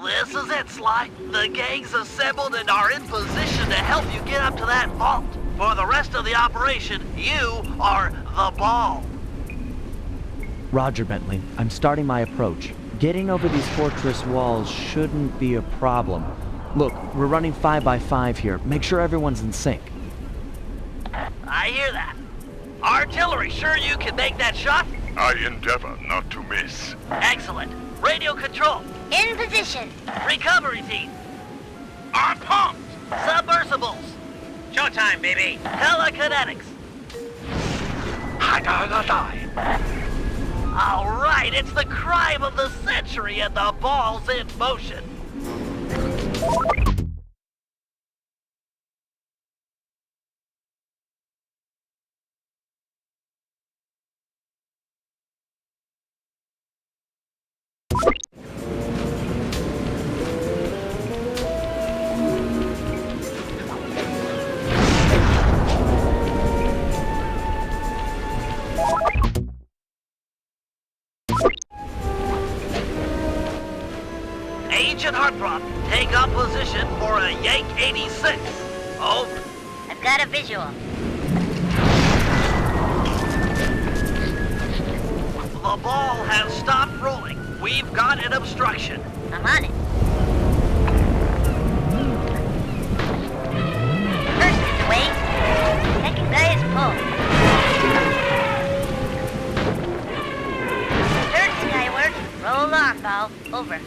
This is it, Sly. The gang's assembled and are in position to help you get up to that vault. For the rest of the operation, you are the ball. Roger, Bentley. I'm starting my approach. Getting over these fortress walls shouldn't be a problem. Look, we're running 5 by 5 here. Make sure everyone's in sync. I hear that. Artillery, sure you can make that shot? I endeavor not to miss. Excellent. Radio control. In position. Recovery team. I'm pumped! Submersibles. Showtime, baby. Telekinetics. All right, it's the crime of the century and the ball's in motion. Agent Heartthrob, take up position for a Yank 86. Over. I've got a visual. The ball has stopped rolling. We've got an obstruction. I'm on it. First is away. Second guy is pulled. Third skyward. Roll on, ball. Over.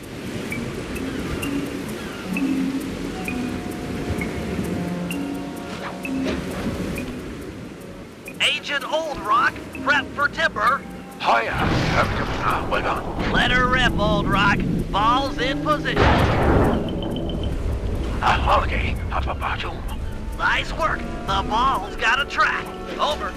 Agent Old Rock, prep for timber. Hiya, well done. Let her rip, Old Rock. Ball's in position. Okay, Papa Batu. Nice work. The ball's got a track. Over.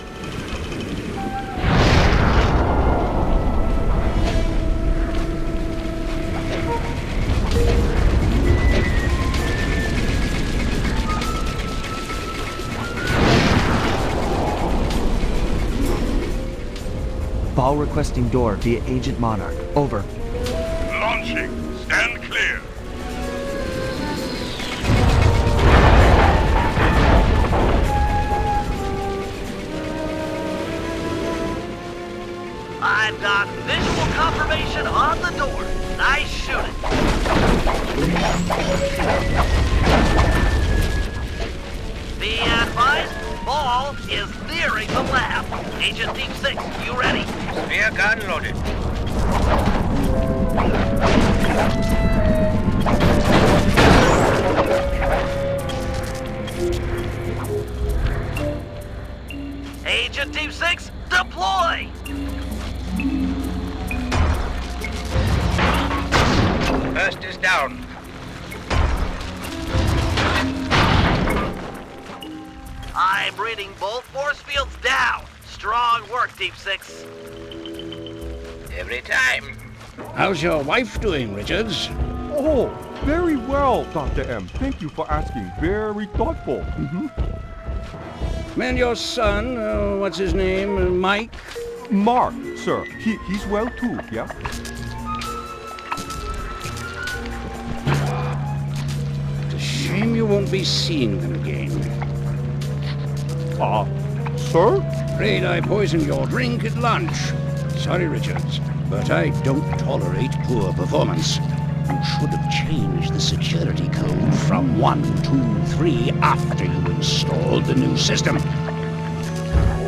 Ball requesting door via Agent Monarch. Over. Launching. Stand clear. I've got visual confirmation on the door. Nice shooting. Be advised, ball is nearing the lab. Agent Team 6, you ready? Rear gun loaded. Agent Team 6, deploy! First is down. I'm reading both force fields down. Strong work, Deep 6. Every time. How's your wife doing, Richards? Oh, very well, Dr. M. Thank you for asking. Very thoughtful. And your son, what's his name, Mike? Mark, sir. He's well too, yeah? It's a shame you won't be seeing them again. Sir? Afraid I poisoned your drink at lunch. Sorry, Richards, but I don't tolerate poor performance. You should have changed the security code from 123 after you installed the new system.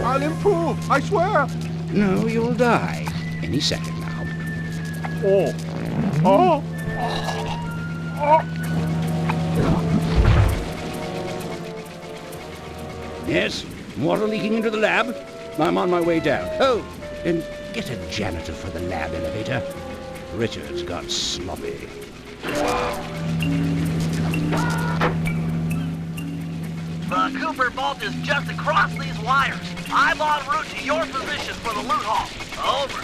I'll improve, I swear. No, you'll die any second now. Yes, water leaking into the lab. I'm on my way down. Oh, and get a janitor for the lab elevator. Richards got sloppy. The Cooper vault is just across these wires. I'm en route to your position for the loot haul. Over.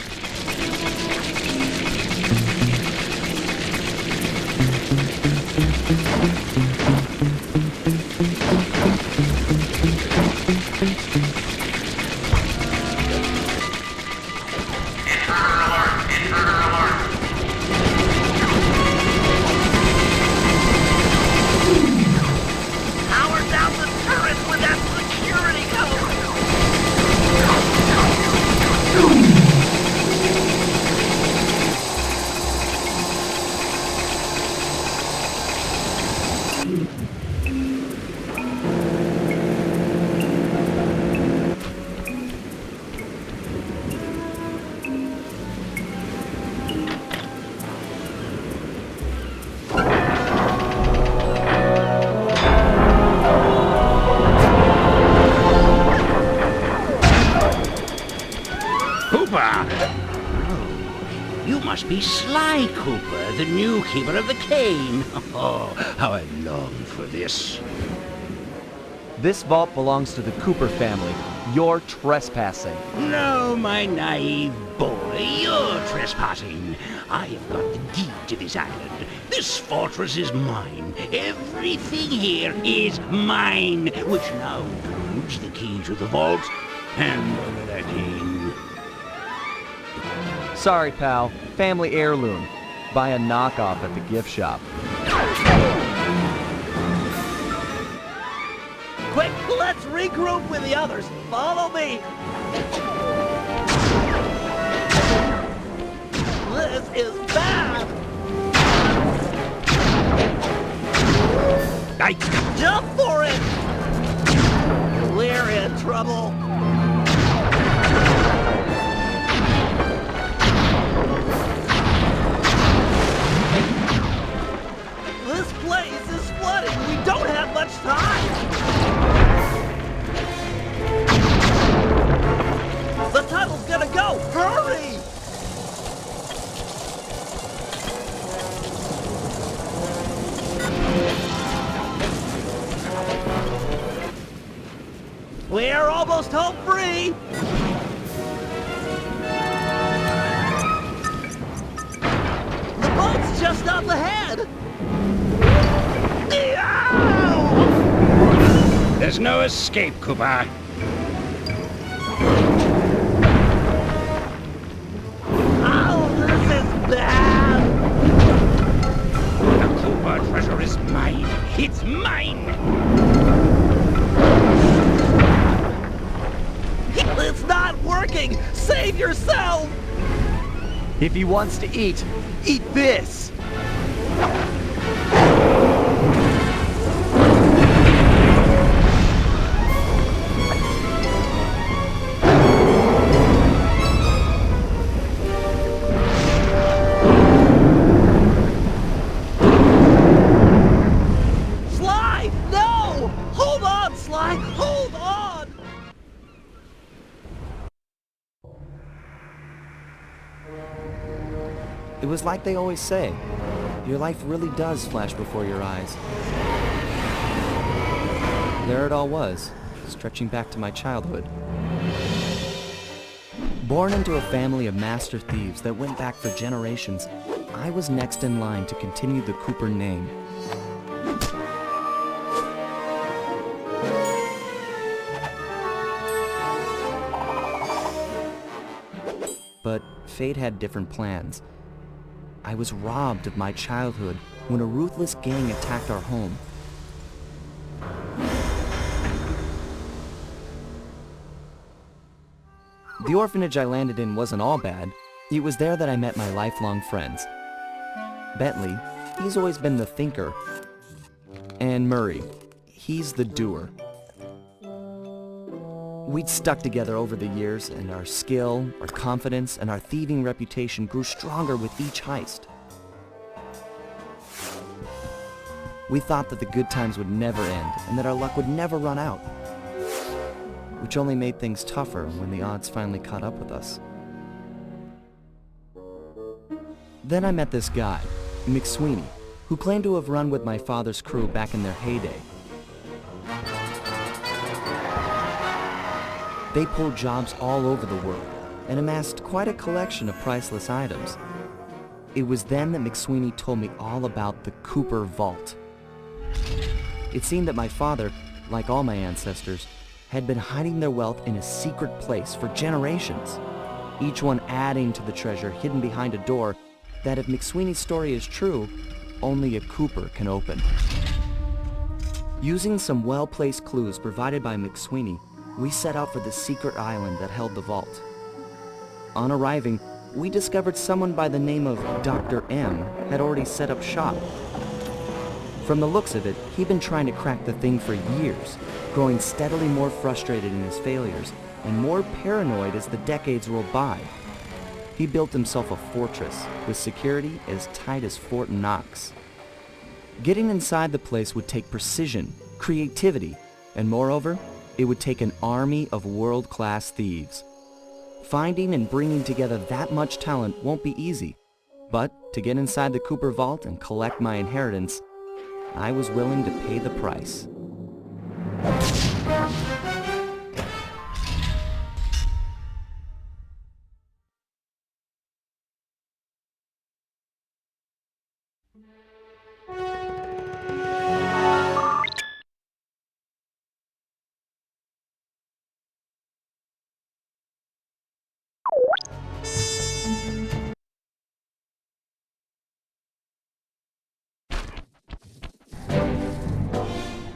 Cooper! Oh, you must be Sly Cooper, the new keeper of the cane. Oh, how I long for this. This vault belongs to the Cooper family. You're trespassing. No, my naive boy, you're trespassing. I have got the deed to this island. This fortress is mine. Everything here is mine, which now includes the key to the vault. Hand over that cane. Sorry, pal. Family heirloom. Buy a knockoff at the gift shop. Quick, let's regroup with the others. Follow me. This is bad. Jump for it. We're in trouble. This place is flooding. We don't have much time. The tunnel's gonna go! Hurry! We're almost home free! The boat's just up ahead! Ow! There's no escape, Cooper. The Cooper treasure is mine. It's mine. It's not working! Save yourself! If he wants to eat this! It was like they always say, your life really does flash before your eyes. There it all was, stretching back to my childhood. Born into a family of master thieves that went back for generations, I was next in line to continue the Cooper name. But fate had different plans. I was robbed of my childhood when a ruthless gang attacked our home. The orphanage I landed in wasn't all bad. It was there that I met my lifelong friends. Bentley, he's always been the thinker. And Murray, he's the doer. We'd stuck together over the years, and our skill, our confidence, and our thieving reputation grew stronger with each heist. We thought that the good times would never end, and that our luck would never run out. Which only made things tougher when the odds finally caught up with us. Then I met this guy, McSweeney, who claimed to have run with my father's crew back in their heyday. They pulled jobs all over the world and amassed quite a collection of priceless items. It was then that McSweeney told me all about the Cooper Vault. It seemed that my father, like all my ancestors, had been hiding their wealth in a secret place for generations, each one adding to the treasure hidden behind a door that, if McSweeney's story is true, only a Cooper can open. Using some well-placed clues provided by McSweeney, we set out for the secret island that held the vault. On arriving, we discovered someone by the name of Dr. M had already set up shop. From the looks of it, he'd been trying to crack the thing for years, growing steadily more frustrated in his failures and more paranoid as the decades rolled by. He built himself a fortress with security as tight as Fort Knox. Getting inside the place would take precision, creativity, and moreover, it would take an army of world-class thieves. Finding and bringing together that much talent won't be easy, but to get inside the Cooper vault and collect my inheritance, I was willing to pay the price.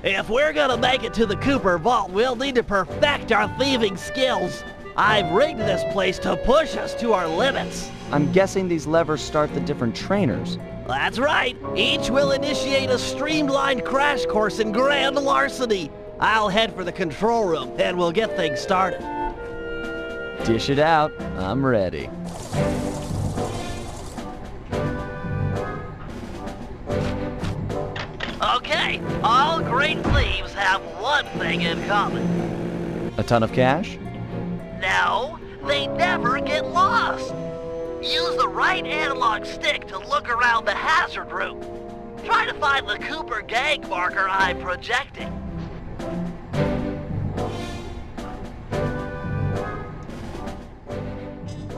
If we're gonna make it to the Cooper vault, we'll need to perfect our thieving skills. I've rigged this place to push us to our limits. I'm guessing these levers start the different trainers. That's right. Each will initiate a streamlined crash course in grand larceny. I'll head for the control room, and we'll get things started. Dish it out. I'm ready. Okay, all great thieves have one thing in common. A ton of cash? No, they never get lost. Use the right analog stick to look around the hazard room. Try to find the Cooper gang marker I'm projecting.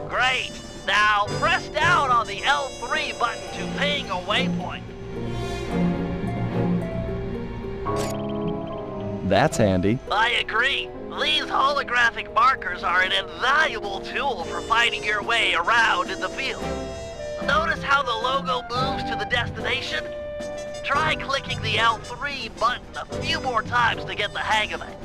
Great. Now press down on the L3 button to ping a waypoint. That's handy. I agree. These holographic markers are an invaluable tool for finding your way around in the field. Notice how the logo moves to the destination? Try clicking the L3 button a few more times to get the hang of it.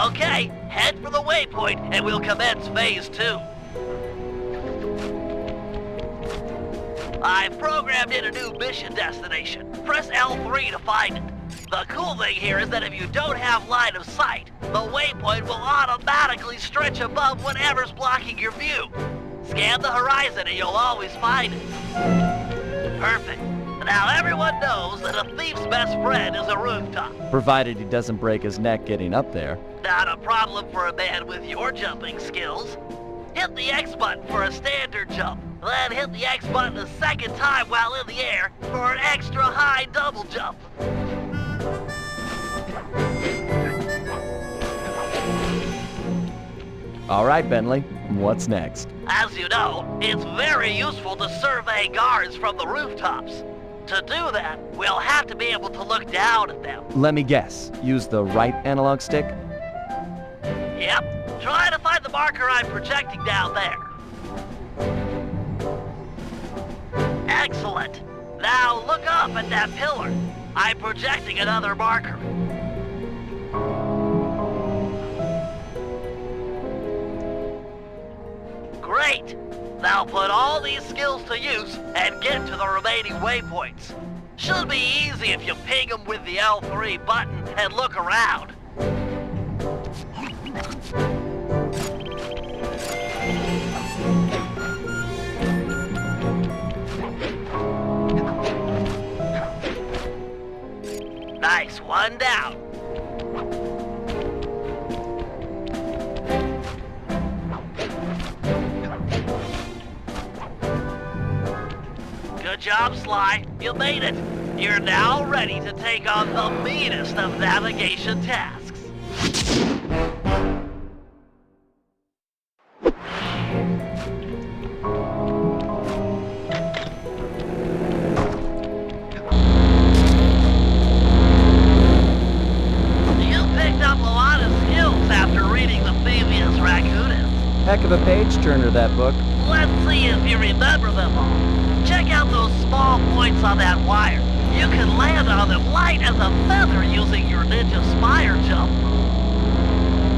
Okay, head for the waypoint and we'll commence phase 2. I've programmed in a new mission destination. Press L3 to find it. The cool thing here is that if you don't have line of sight, the waypoint will automatically stretch above whatever's blocking your view. Scan the horizon and you'll always find it. Perfect. Now everyone knows that a thief's best friend is a rooftop. Provided he doesn't break his neck getting up there. Not a problem for a man with your jumping skills. Hit the X button for a standard jump. Then hit the X button a second time while in the air for an extra high double jump. All right, Bentley, what's next? As you know, it's very useful to survey guards from the rooftops. To do that, we'll have to be able to look down at them. Let me guess. Use the right analog stick? Yep. Try to find the marker I'm projecting down there. Excellent. Now look up at that pillar. I'm projecting another marker. Great. Now put all these skills to use and get to the remaining waypoints. Should be easy if you ping them with the L3 button and look around. Nice, one down. Good job, Sly. You made it. You're now ready to take on the meanest of navigation tasks. Heck of a page-turner, that book. Let's see if you remember them all. Check out those small points on that wire. You can land on them light as a feather using your ninja spire jump.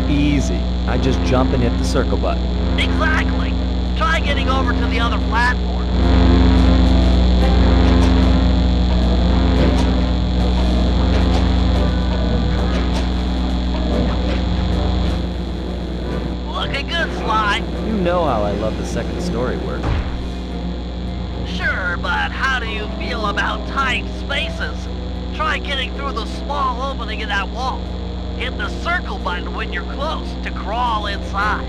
Easy. I just jump and hit the circle button. Exactly. Try getting over to the other platform. Looking good, Sly. You know how I love the second story work. Sure, but how do you feel about tight spaces? Try getting through the small opening in that wall. Hit the circle button when you're close to crawl inside.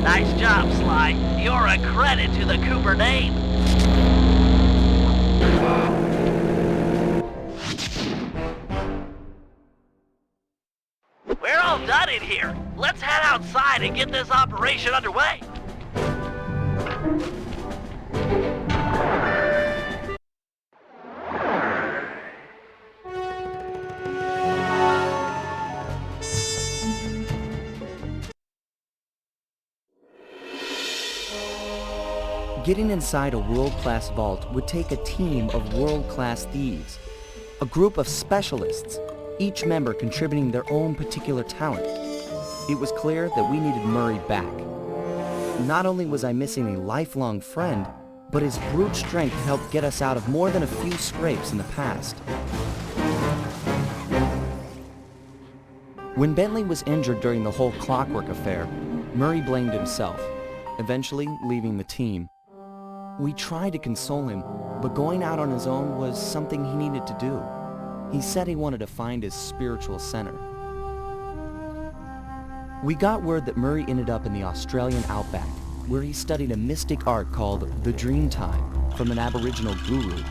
Nice job, Sly. You're a credit to the Cooper name. We're all done in here. Let's head outside and get this operation underway. Getting inside a world-class vault would take a team of world-class thieves, a group of specialists, each member contributing their own particular talent. It was clear that we needed Murray back. Not only was I missing a lifelong friend, but his brute strength helped get us out of more than a few scrapes in the past. When Bentley was injured during the whole clockwork affair, Murray blamed himself, eventually leaving the team. We tried to console him, but going out on his own was something he needed to do. He said he wanted to find his spiritual center. We got word that Murray ended up in the Australian outback, where he studied a mystic art called the Dreamtime from an Aboriginal guru.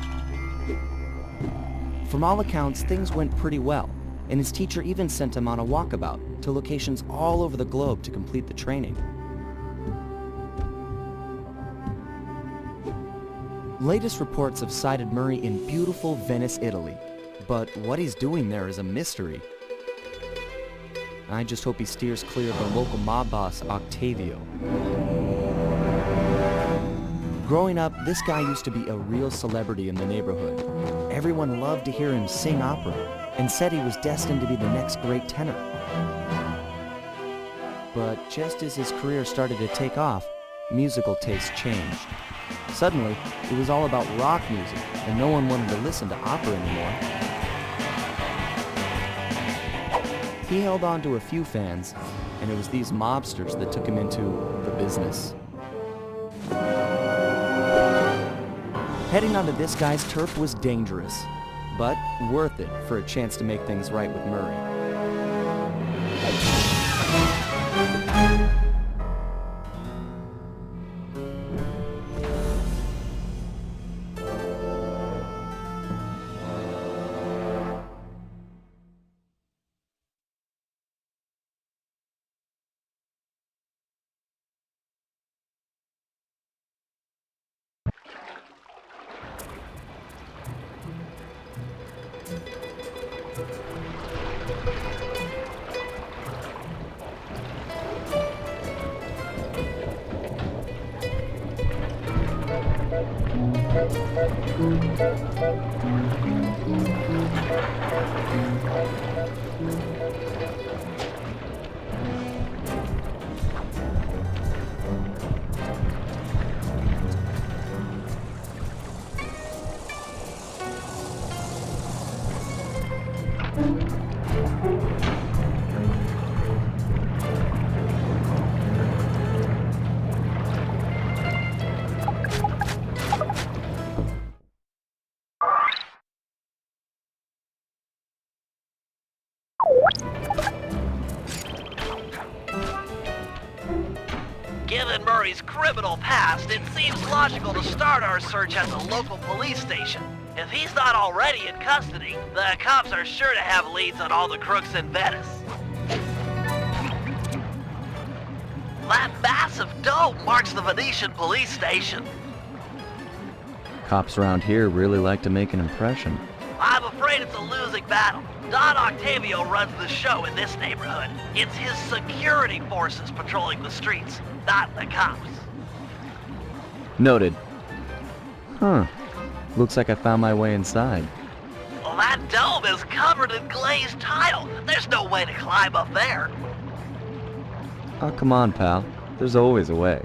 From all accounts, things went pretty well, and his teacher even sent him on a walkabout to locations all over the globe to complete the training. Latest reports have cited Murray in beautiful Venice, Italy, but what he's doing there is a mystery. I just hope he steers clear of the local mob boss, Octavio. Growing up, this guy used to be a real celebrity in the neighborhood. Everyone loved to hear him sing opera and said he was destined to be the next great tenor. But just as his career started to take off, musical tastes changed. Suddenly, it was all about rock music, and no one wanted to listen to opera anymore. He held on to a few fans, and it was these mobsters that took him into the business. Heading onto this guy's turf was dangerous, but worth it for a chance to make things right with Murray. Given Murray's criminal past, it seems logical to start our search at the local police station. If he's not already in custody, the cops are sure to have leads on all the crooks in Venice. That massive dome marks the Venetian police station. Cops around here really like to make an impression. I'm afraid it's a losing battle. Don Octavio runs the show in this neighborhood. It's his security forces patrolling the streets, not the cops. Noted. Huh. Looks like I found my way inside. Well, that dome is covered in glazed tile. There's no way to climb up there. Oh, come on, pal. There's always a way.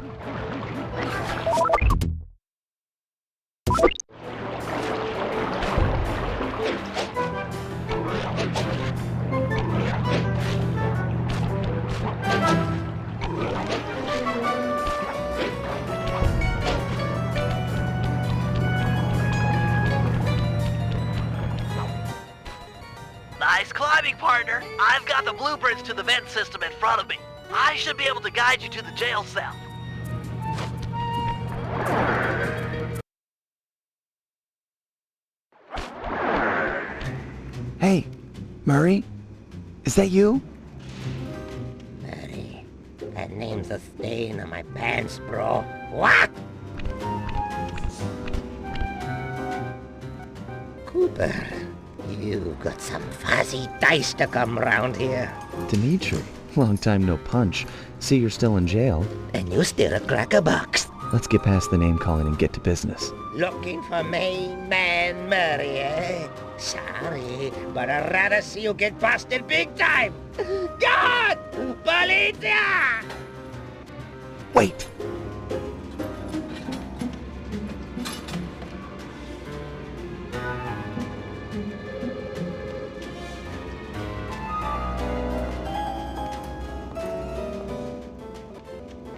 partner. I've got the blueprints to the vent system in front of me. I should be able to guide you to the jail cell. Hey, Murray? Is that you? Murray, that name's a stain on my pants, bro. What? Cooper, you got some fuzzy dice to come round here. Dimitri. Long time no punch. See, you're still in jail. And you still a cracker box. Let's get past the name calling and get to business. Looking for main man Murray, eh? Sorry, but I'd rather see you get busted big time. God! Policia! Wait!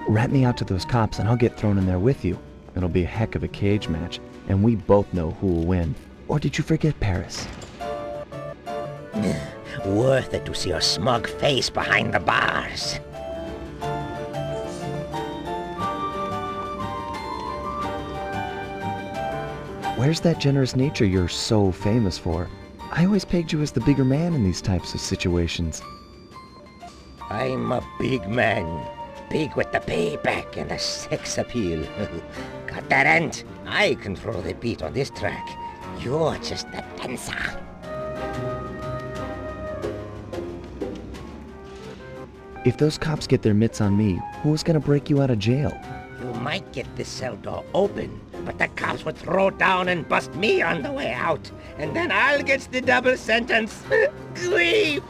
Rat me out to those cops and I'll get thrown in there with you. It'll be a heck of a cage match, and we both know who will win. Or did you forget Paris? Worth it to see your smug face behind the bars. Where's that generous nature you're so famous for? I always pegged you as the bigger man in these types of situations. I'm a big man. Big with the payback and the sex appeal. Got that, Ant? I control the beat on this track. You're just a dancer. If those cops get their mitts on me, who's gonna break you out of jail? You might get this cell door open, but the cops would throw down and bust me on the way out. And then I'll get the double sentence. Grief!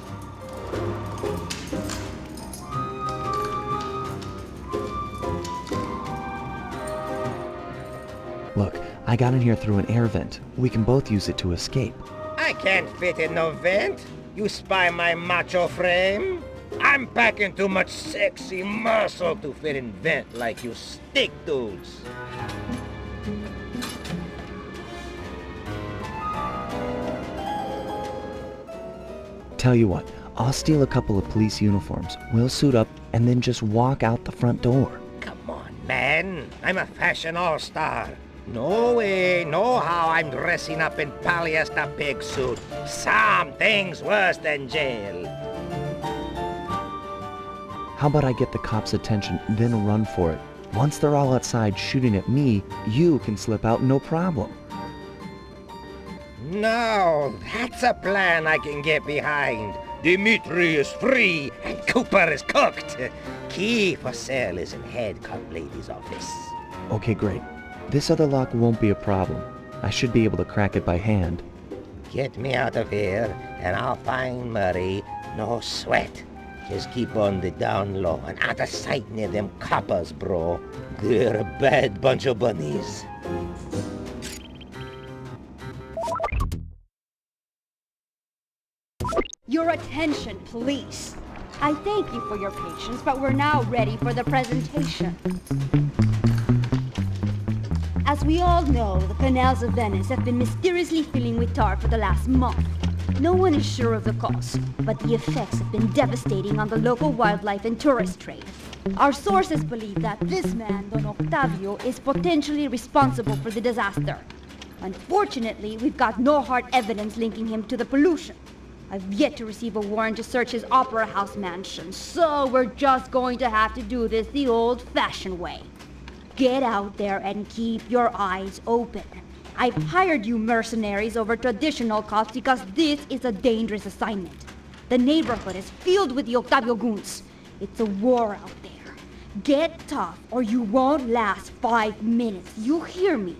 Look, I got in here through an air vent. We can both use it to escape. I can't fit in no vent. You spy my macho frame? I'm packing too much sexy muscle to fit in vent like you stick dudes. Tell you what, I'll steal a couple of police uniforms. We'll suit up and then just walk out the front door. Come on, man. I'm a fashion all-star. No way, no how I'm dressing up in polyester pig suit. Something's worse than jail. How about I get the cops' attention, then run for it? Once they're all outside shooting at me, you can slip out no problem. No, that's a plan I can get behind. Dimitri is free and Cooper is cooked. Key for sale is in head cop lady's office. Okay, great. This other lock won't be a problem. I should be able to crack it by hand. Get me out of here and I'll find Murray. No sweat. Just keep on the down low and out of sight near them coppers, bro. They're a bad bunch of bunnies. Your attention, police. I thank you for your patience, but we're now ready for the presentation. As we all know, the canals of Venice have been mysteriously filling with tar for the last month. No one is sure of the cause, but the effects have been devastating on the local wildlife and tourist trade. Our sources believe that this man, Don Octavio, is potentially responsible for the disaster. Unfortunately, we've got no hard evidence linking him to the pollution. I've yet to receive a warrant to search his Opera House mansion, so we're just going to have to do this the old-fashioned way. Get out there and keep your eyes open. I've hired you mercenaries over traditional cops because this is a dangerous assignment. The neighborhood is filled with the Octavio goons. It's a war out there. Get tough or you won't last 5 minutes. You hear me?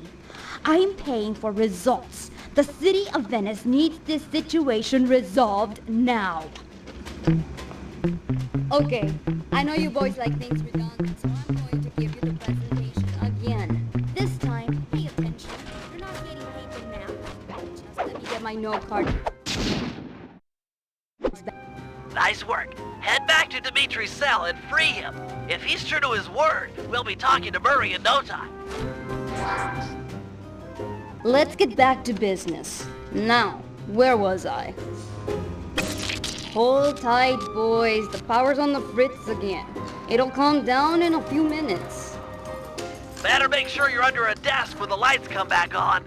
I'm paying for results. The city of Venice needs this situation resolved now. Okay, I know you boys like things redundant, so I'm going to give you the presentation again. This time, pay attention. You're not getting paid to math. Just let me get my note card. Nice work. Head back to Dimitri's cell and free him. If he's true to his word, we'll be talking to Murray in no time. Let's get back to business. Now, where was I? Hold tight, boys. The power's on the fritz again. It'll calm down in a few minutes. Better make sure you're under a desk when the lights come back on.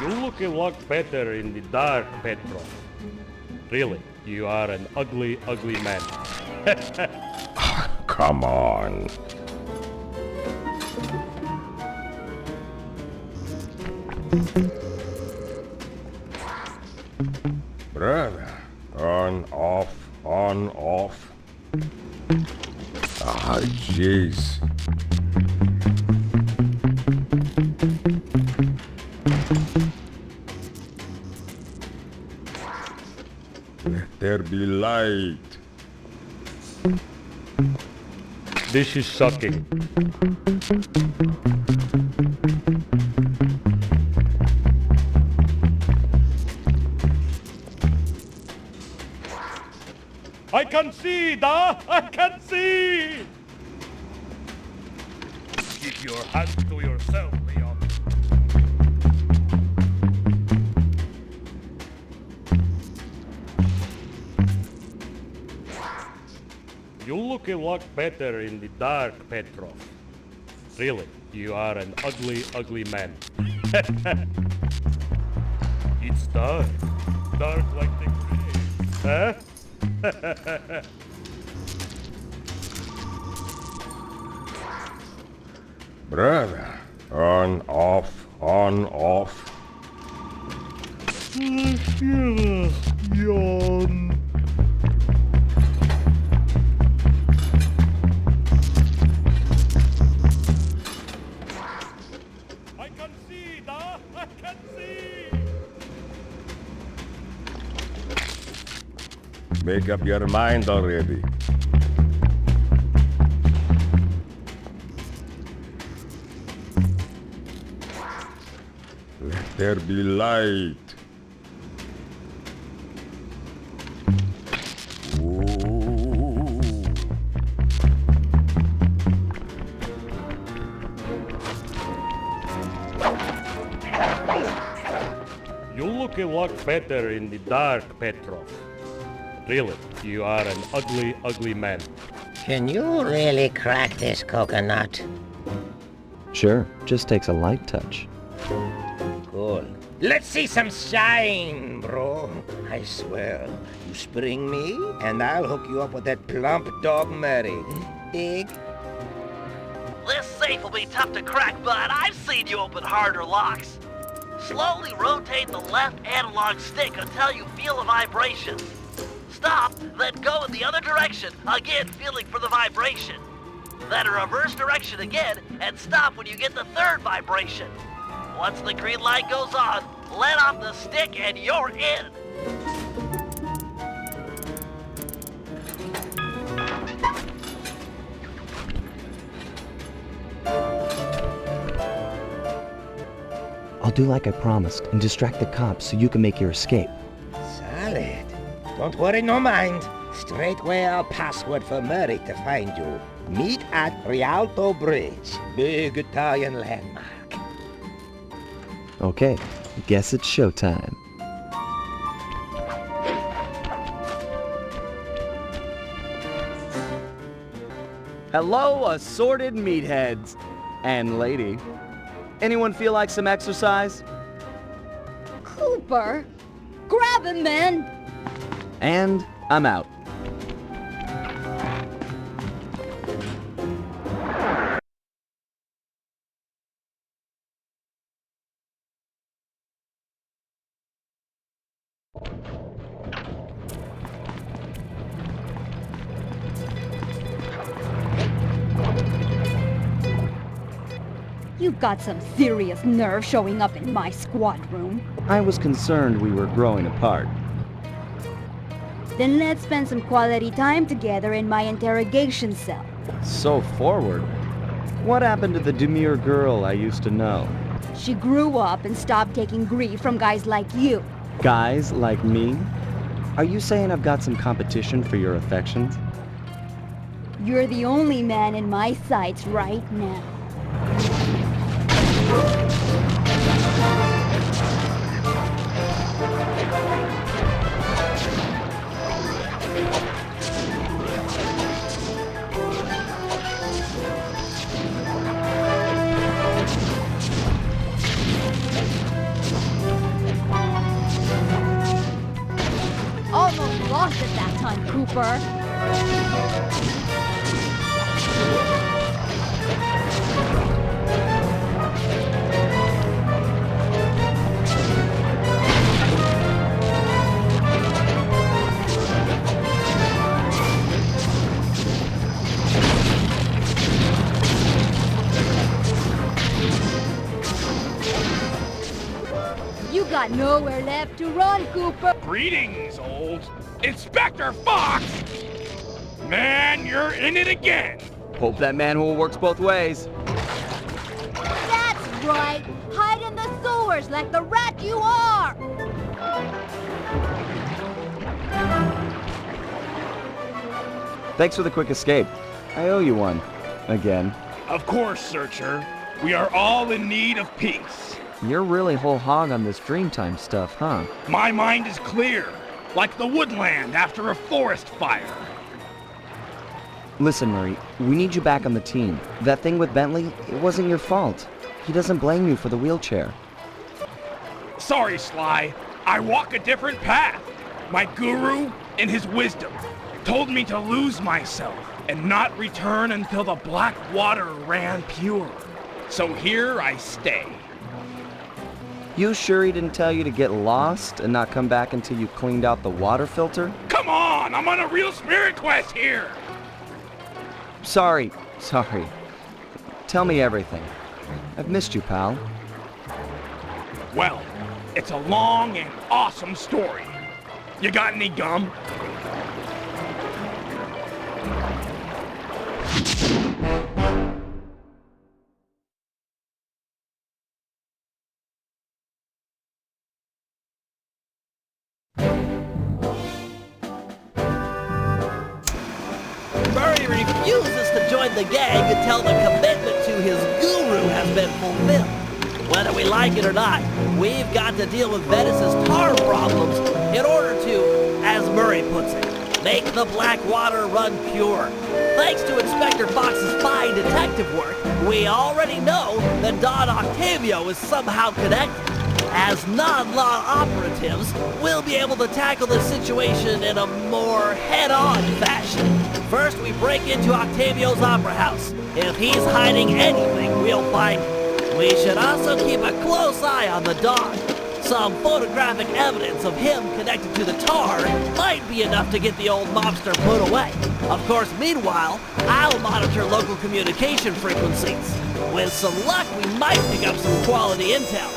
You look a lot better in the dark, Petro. Really, you are an ugly, ugly man. Come on. Brother, on, off, on, off. Ah, jeez. Let there be light. This is sucking. I can see, da! I can see! Keep your hands to yourself, Leon. You look a lot better in the dark, Petrov. Really, you are an ugly, ugly man. It's dark. Dark like the grave. Huh? Brother, on, off, on, off. Yawn. I can see, da! I can see! Make up your mind already. Let there be light. Ooh. You look a lot better in the dark, Petrov. Really, you are an ugly, ugly man. Can you really crack this coconut? Sure, just takes a light touch. Cool. Let's see some shine, bro. I swear, you spring me, and I'll hook you up with that plump dog Murray. Dig? This safe will be tough to crack, but I've seen you open harder locks. Slowly rotate the left analog stick until you feel a vibration. Stop, then go in the other direction, again feeling for the vibration. Then a reverse direction again, and stop when you get the third vibration. Once the green light goes on, let off the stick and you're in. I'll do like I promised and distract the cops so you can make your escape. Solid. Don't worry, no mind. Straightway our password for Murray to find you. Meet at Rialto Bridge, big Italian landmark. Okay, guess it's showtime. Hello, assorted meatheads. And lady. Anyone feel like some exercise? Cooper! Grab him, man! And I'm out. You've got some serious nerve showing up in my squad room. I was concerned we were growing apart. Then let's spend some quality time together in my interrogation cell. So forward. What happened to the demure girl I used to know? She grew up and stopped taking grief from guys like you. Guys like me? Are you saying I've got some competition for your affections? You're the only man in my sights right now. lost it that time, Cooper. You got nowhere left to run, Cooper. Greetings, old Inspector Fox! Man, you're in it again! Hope that manhole works both ways. That's right. Hide in the sewers like the rat you are. Thanks for the quick escape. I owe you one. Again. Of course, Searcher. We are all in need of peace. You're really whole hog on this Dreamtime stuff, huh? My mind is clear, like the woodland after a forest fire. Listen, Murray, we need you back on the team. That thing with Bentley, it wasn't your fault. He doesn't blame you for the wheelchair. Sorry, Sly. I walk a different path. My guru, in his wisdom, told me to lose myself and not return until the black water ran pure. So here I stay. You sure he didn't tell you to get lost and not come back until you cleaned out the water filter? Come on, I'm on a real spirit quest here. Sorry. Tell me everything. I've missed you, pal. Well, it's a long and awesome story. You got any gum? Murray refuses to join the gang until the commitment to his guru has been fulfilled. Whether we like it or not, we've got to deal with Venice's tar problems in order to, as Murray puts it, make the black water run pure. Thanks to Inspector Fox's fine detective work, we already know that Don Octavio is somehow connected. As non-law operatives, we'll be able to tackle the situation in a more head-on fashion. First, we break into Octavio's opera house. If he's hiding anything, we'll find it. We should also keep a close eye on the dog. Some photographic evidence of him connected to the tar might be enough to get the old mobster put away. Of course, meanwhile, I'll monitor local communication frequencies. With some luck, we might pick up some quality intel.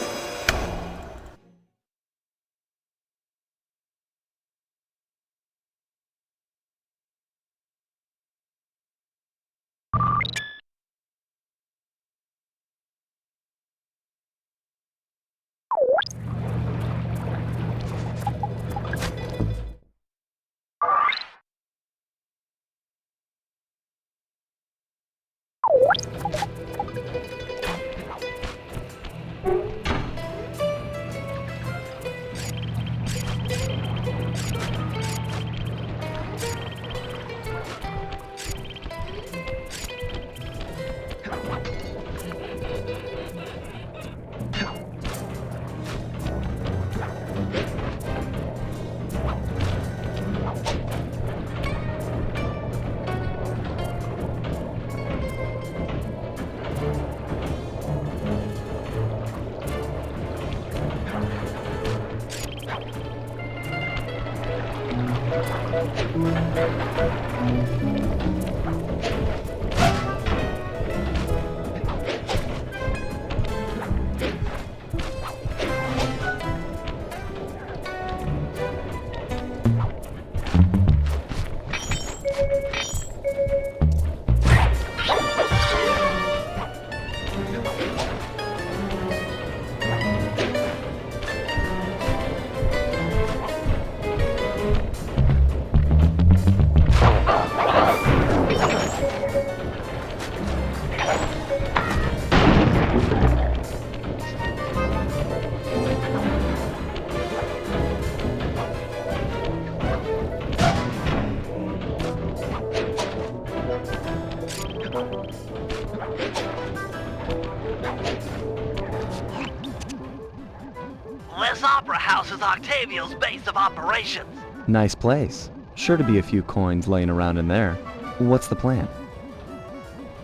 This opera house is Octavio's base of operations. Nice place. Sure to be a few coins laying around in there. What's the plan?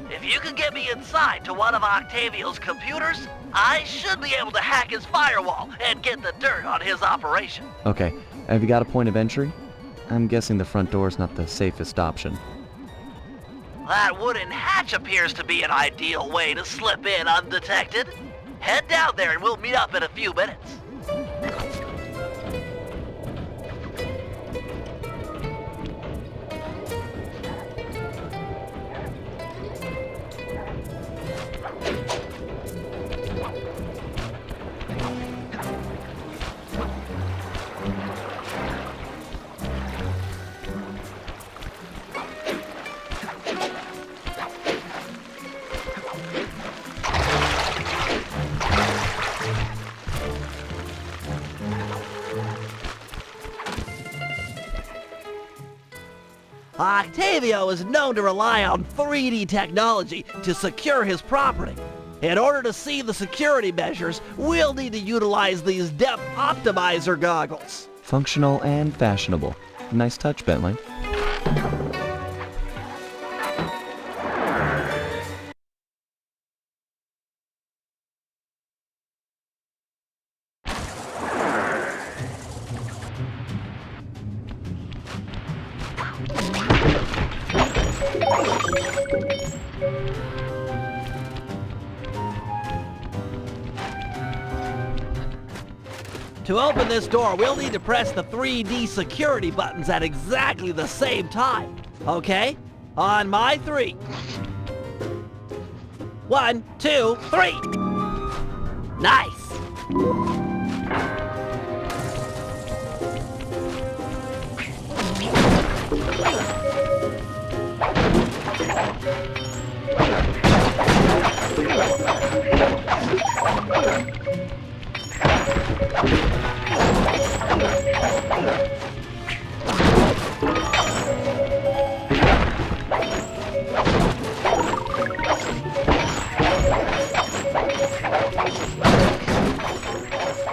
If you can get me inside to one of Octavio's computers, I should be able to hack his firewall and get the dirt on his operation. Okay, have you got a point of entry? I'm guessing the front door's not the safest option. That wooden hatch appears to be an ideal way to slip in undetected. Head down there and we'll meet up in a few minutes. Octavio is known to rely on 3D technology to secure his property. In order to see the security measures, we'll need to utilize these depth optimizer goggles. Functional and fashionable. Nice touch, Bentley. To open this door, we'll need to press the 3D security buttons at exactly the same time. Okay? On my 3. 1, 2, 3. Nice.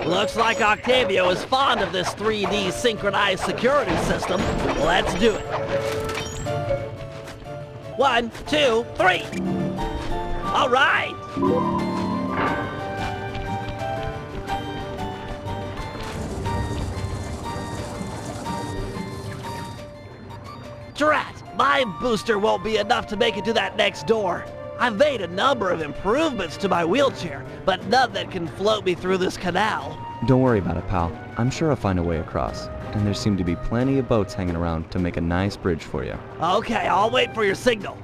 Looks like Octavio is fond of this 3D synchronized security system. Let's do it. 1, 2, 3. All right. Drat, my booster won't be enough to make it to that next door. I've made a number of improvements to my wheelchair, but none that can float me through this canal. Don't worry about it, pal. I'm sure I'll find a way across. And there seem to be plenty of boats hanging around to make a nice bridge for you. Okay, I'll wait for your signal.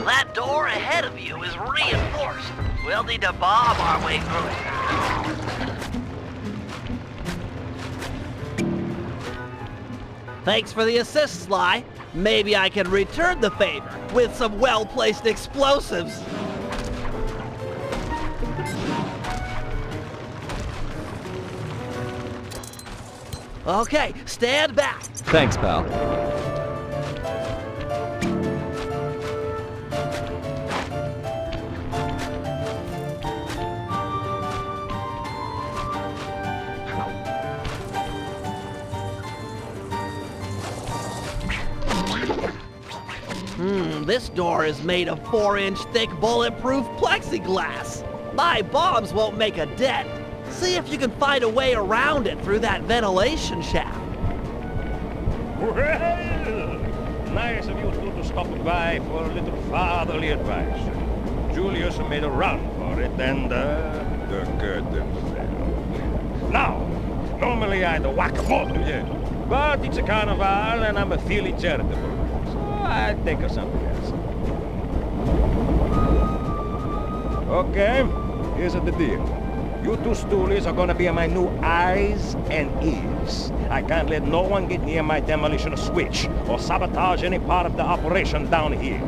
That door ahead of you is reinforced. We'll need to bomb our way through it. Thanks for the assist, Sly. Maybe I can return the favor with some well-placed explosives. Okay, stand back. Thanks, pal. This door is made of 4-inch thick bulletproof plexiglass. My bombs won't make a dent. See if you can find a way around it through that ventilation shaft. Well, nice of you two to stop by for a little fatherly advice. Julius made a run for it and, hurt themselves. Now, normally I'd whack a bottle, yeah. But it's a carnival and I'm feeling charitable. So I'd think of something else. Okay, here's the deal. You two stoolies are gonna be my new eyes and ears. I can't let no one get near my demolition switch or sabotage any part of the operation down here.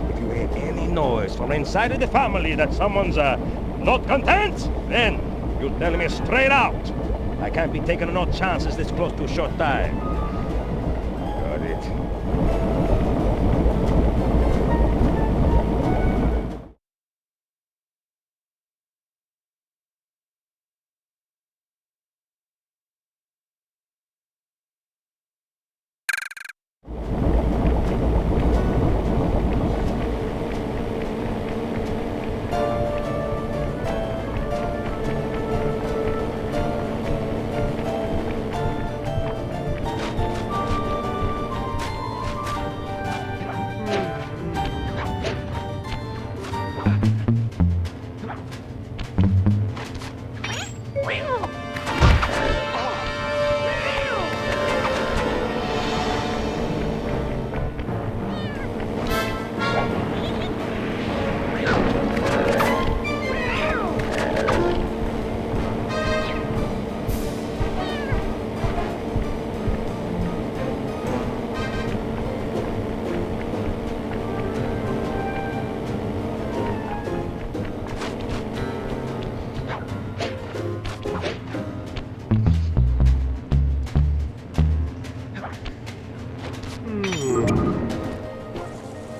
If you hear any noise from inside of the family that someone's not content, then you tell me straight out. I can't be taking no chances this close to a short time. Got it.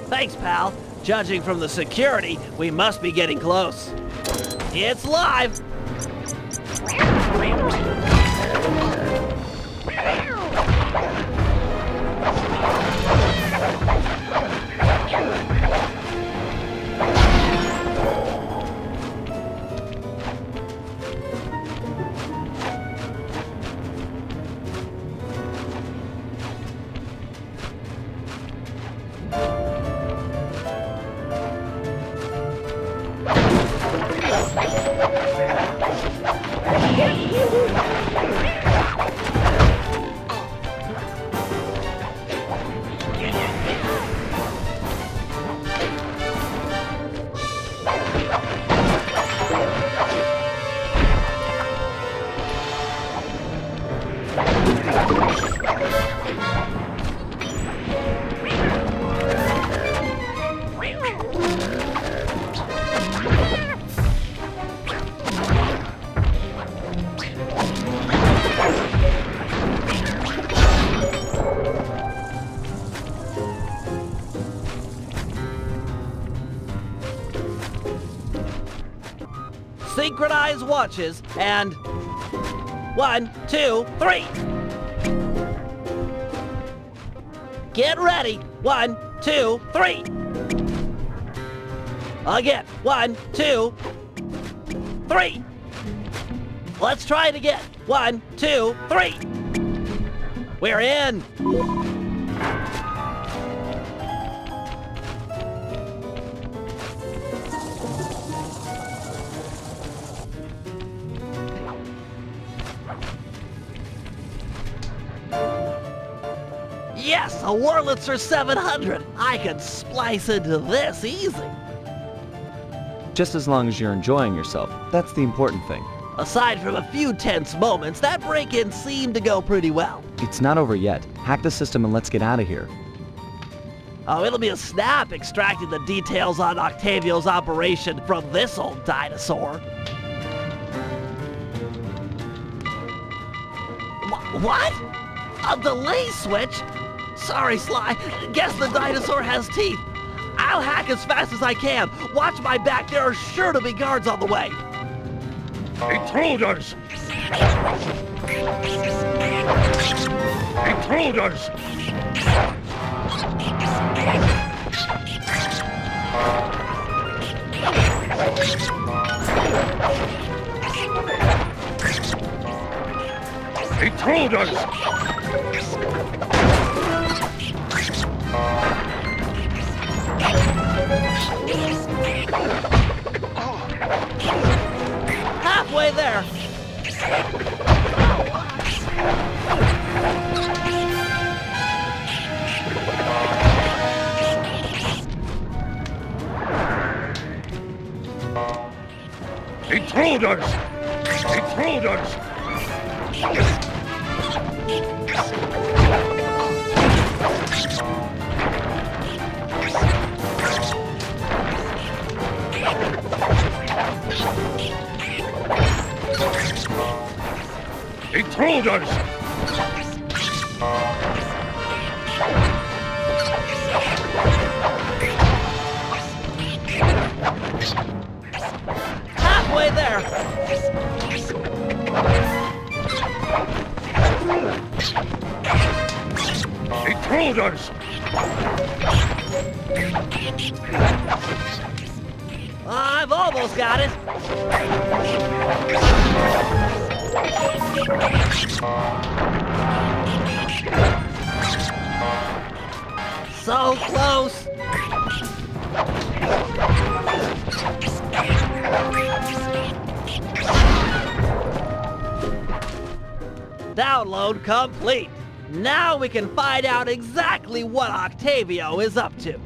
Thanks, pal. Judging from the security, we must be getting close. It's live! Synchronize watches, and 1, 2, 3. Get ready. 1, 2, 3. Again. 1, 2, 3. Let's try it again. 1, 2, 3. We're in. Yes, a Wurlitzer 700. I can splice into this easy. Just as long as you're enjoying yourself, that's the important thing. Aside from a few tense moments, that break-in seemed to go pretty well. It's not over yet. Hack the system and let's get out of here. Oh, it'll be a snap extracting the details on Octavio's operation from this old dinosaur. What? A delay switch? Sorry, Sly. Guess the dinosaur has teeth. I'll hack as fast as I can. Watch my back. There are sure to be guards on the way. Intruders! Intruders! Intruders! Halfway there. Intruders! Intruders! Intruders! Halfway there. Intruders! I've almost got it. So close. Download complete. Now we can find out exactly what Octavio is up to.